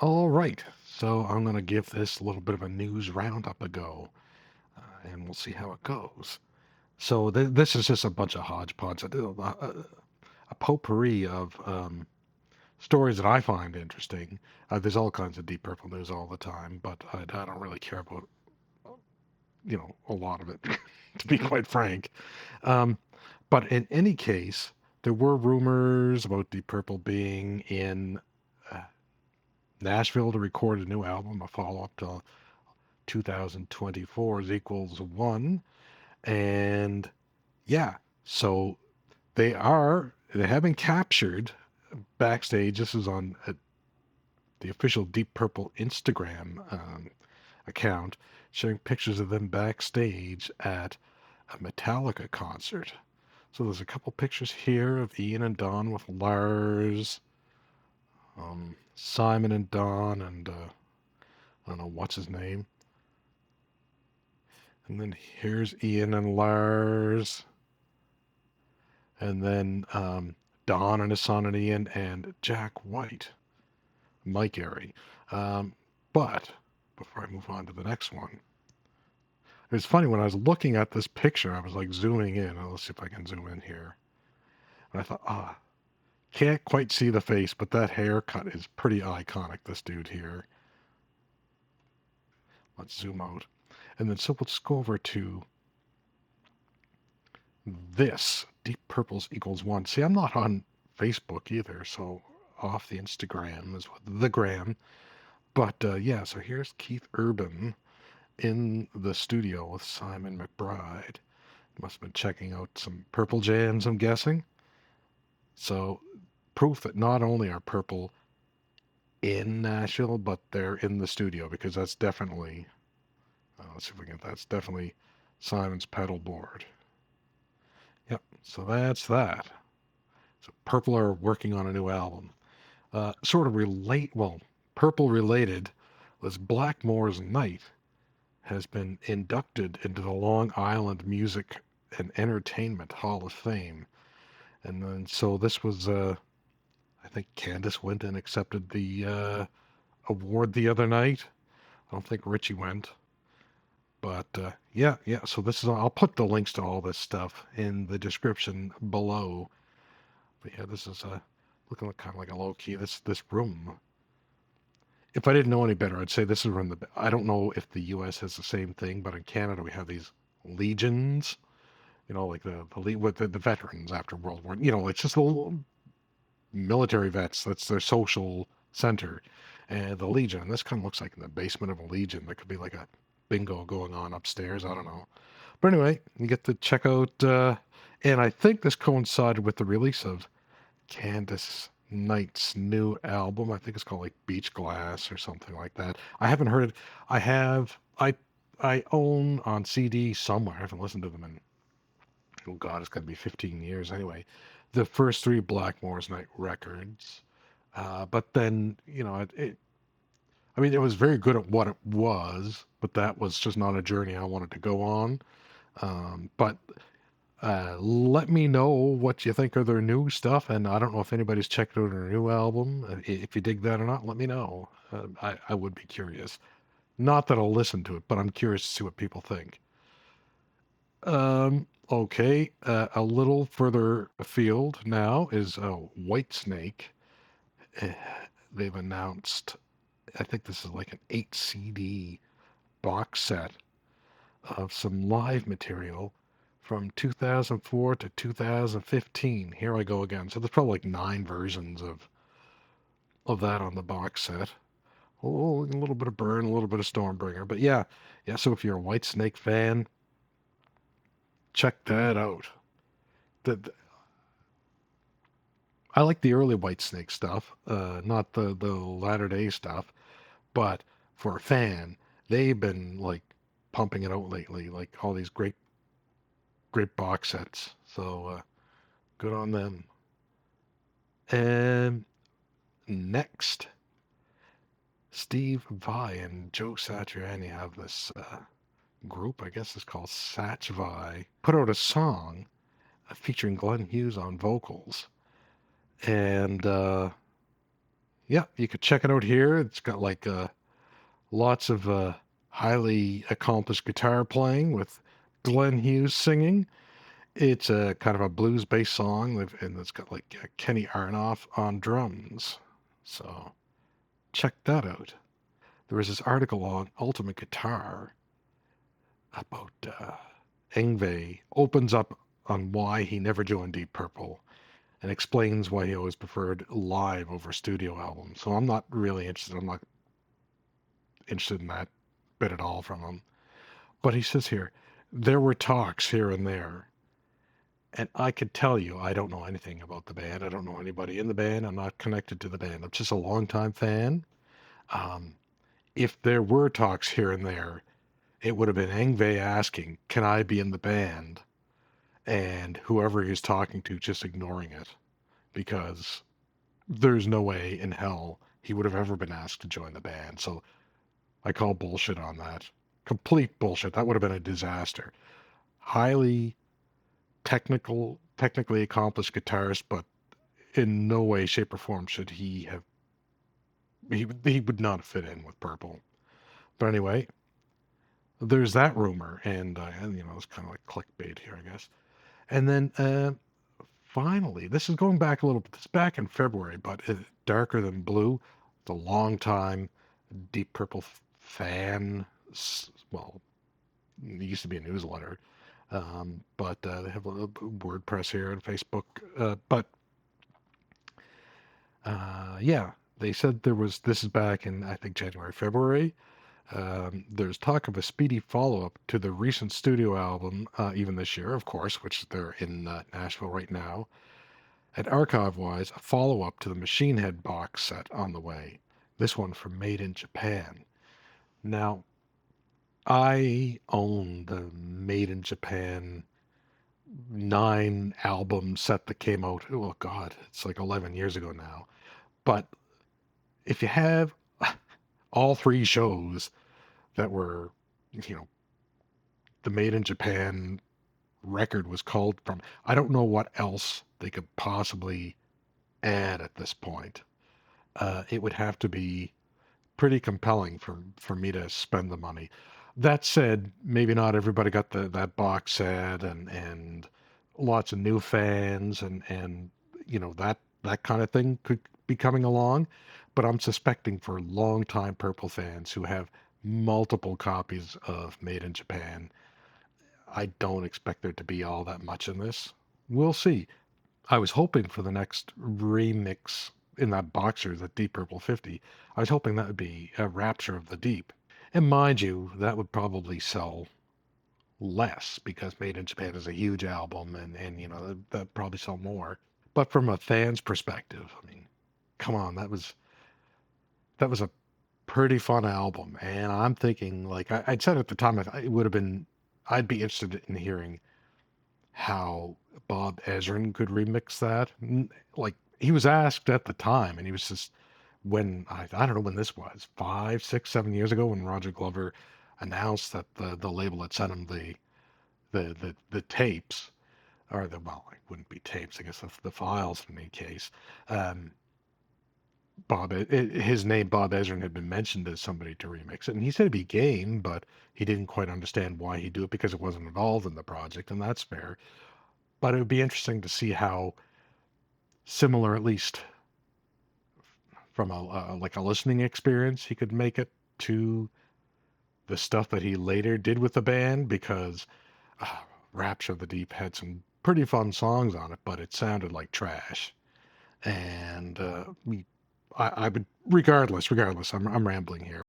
All right, so I'm going to give this a little bit of a news roundup a go, and we'll see how it goes. So this is just a bunch of hodgepodge, a potpourri of stories that I find interesting. There's all kinds of Deep Purple news all the time, but I don't really care about a lot of it, to be quite frank. Um, but in any case, there were rumors about Deep Purple being in uh, Nashville to record a new album, a follow-up to 2024's Equals One. And yeah, so they have been captured backstage. This is on the official Deep Purple Instagram account, showing pictures of them backstage at a Metallica concert. So there's a couple pictures here of Ian and Don with Lars, Simon and Don, and I don't know what's his name. And then here's Ian and Lars, and then Don and his son and Ian, and Jack White, Mike Airy. Um, but before I move on to the next one, it's funny when I was looking at this picture, I was like zooming in. Let's see if I can zoom in here. And I thought, can't quite see the face, but that haircut is pretty iconic. This dude here. Let's zoom out, and then so let's go over to this Deep Purple's Equals One. See, I'm not on Facebook either, so off the Instagram is what the gram. But yeah, so here's Keith Urban in the studio with Simon McBride. Must have been checking out some Purple jams, I'm guessing. So proof that not only are Purple in Nashville, but they're in the studio because that's definitely, let's see if we can, that's definitely Simon's pedal board. Yep, so that's that. So Purple are working on a new album. Sort of well, Purple related was Blackmore's Night has been inducted into the Long Island Music and Entertainment Hall of Fame. And then, so this was, I think Candace went and accepted the award the other night. I don't think Richie went. But yeah. So this is, I'll put the links to all this stuff in the description below. But yeah, this is looking like kind of like a low key. This room. If I didn't know any better, I'd say this is from the. I don't know if the U.S. has the same thing, but in Canada we have these legions. Like with the veterans after World War. It's just the little military vets. That's their social center, and the Legion. And this kind of looks like in the basement of a Legion. There could be like a bingo going on upstairs. I don't know. But anyway, you get to check out. And I think this coincided with the release of Candace Knight's new album. I think it's called like Beach Glass or something like that. I haven't heard it. I have. I own on CD somewhere. I haven't listened to them in, oh God, it's got to be 15 years anyway. The first three Blackmore's Night records. But then, I mean, it was very good at what it was, but that was just not a journey I wanted to go on. But let me know what you think of their new stuff. And I don't know if anybody's checked out their new album. If you dig that or not, let me know. I would be curious. Not that I'll listen to it, but I'm curious to see what people think. Okay, a little further afield now is Whitesnake. Eh, They've announced, I think this is like an 8 CD box set of some live material from 2004 to 2015. Here I go again. So there's probably like 9 versions of that on the box set. Oh, a little bit of Burn, a little bit of Stormbringer. But yeah. So if you're a Whitesnake fan, check that out. The, I like the early Whitesnake stuff, not the latter day stuff. But for a fan, they've been like pumping it out lately, like all these great box sets. So good on them. And next, Steve Vai and Joe Satriani have this group, I guess it's called Satch Vai, put out a song featuring Glenn Hughes on vocals. And Yeah, you could check it out here. It's got like lots of highly accomplished guitar playing with Glenn Hughes singing. It's a kind of a blues-based song, and it's got like Kenny Aronoff on drums. So check that out. There was this article on Ultimate Guitar about Yngwie opens up on why he never joined Deep Purple and explains why he always preferred live over studio albums. So I'm not really interested. I'm not interested in that bit at all from him. But he says here, there were talks here and there. And I could tell you, I don't know anything about the band. I don't know anybody in the band. I'm not connected to the band. I'm just a longtime fan. Um, if there were talks here and there, it would have been Yngwie asking, "Can I be in the band?" And whoever he's talking to just ignoring it because there's no way in hell he would have ever been asked to join the band. So I call bullshit on that. Complete bullshit. That would have been a disaster. Highly technically accomplished guitarist, but in no way, shape, or form should he have. He would not fit in with Purple. But anyway, there's that rumor, and it's kind of like clickbait here, I guess. And then finally, this is going back a little bit. This is back in February, but Darker Than Blue, the longtime Deep Purple fan. Well, it used to be a newsletter, but they have a WordPress here and Facebook. But yeah, they said there was. This is back in I think January, February. There's talk of a speedy follow-up to the recent studio album, even this year, of course, which they're in Nashville right now. And archive-wise, a follow-up to the Machine Head box set on the way. This one from Made in Japan. Now, I own the Made in Japan 9 album set that came out. Oh God, it's like 11 years ago now. But if you have all 3 shows that were, you know, the Made in Japan record was called from, I don't know what else they could possibly add at this point. It would have to be pretty compelling for me to spend the money. That said, maybe not everybody got that box set, and lots of new fans, and that kind of thing could be coming along. But I'm suspecting for longtime Purple fans who have multiple copies of Made in Japan, I don't expect there to be all that much in this. We'll see. I was hoping for the next remix in that boxer, the Deep Purple 50. I was hoping that would be a Rapture of the Deep. And mind you, that would probably sell less because Made in Japan is a huge album, and that probably sell more. But from a fan's perspective, I mean, come on, that was a pretty fun album. And I'm thinking, like I'd said at the time, it would have been, I'd be interested in hearing how Bob Ezrin could remix that. Like he was asked at the time, and he was just when I don't know when this was 5, 6, 7 years ago when Roger Glover announced that the label had sent him the tapes or the well it wouldn't be tapes, I guess the files in any case. Um, his name Bob Ezrin had been mentioned as somebody to remix it, and he said he'd be game, but he didn't quite understand why he'd do it because it wasn't involved in the project, and that's fair. But it would be interesting to see how similar, at least from a like a listening experience, he could make it to the stuff that he later did with the band because uh, Rapture of the Deep had some pretty fun songs on it, but it sounded like trash. And I would, regardless, I'm rambling here.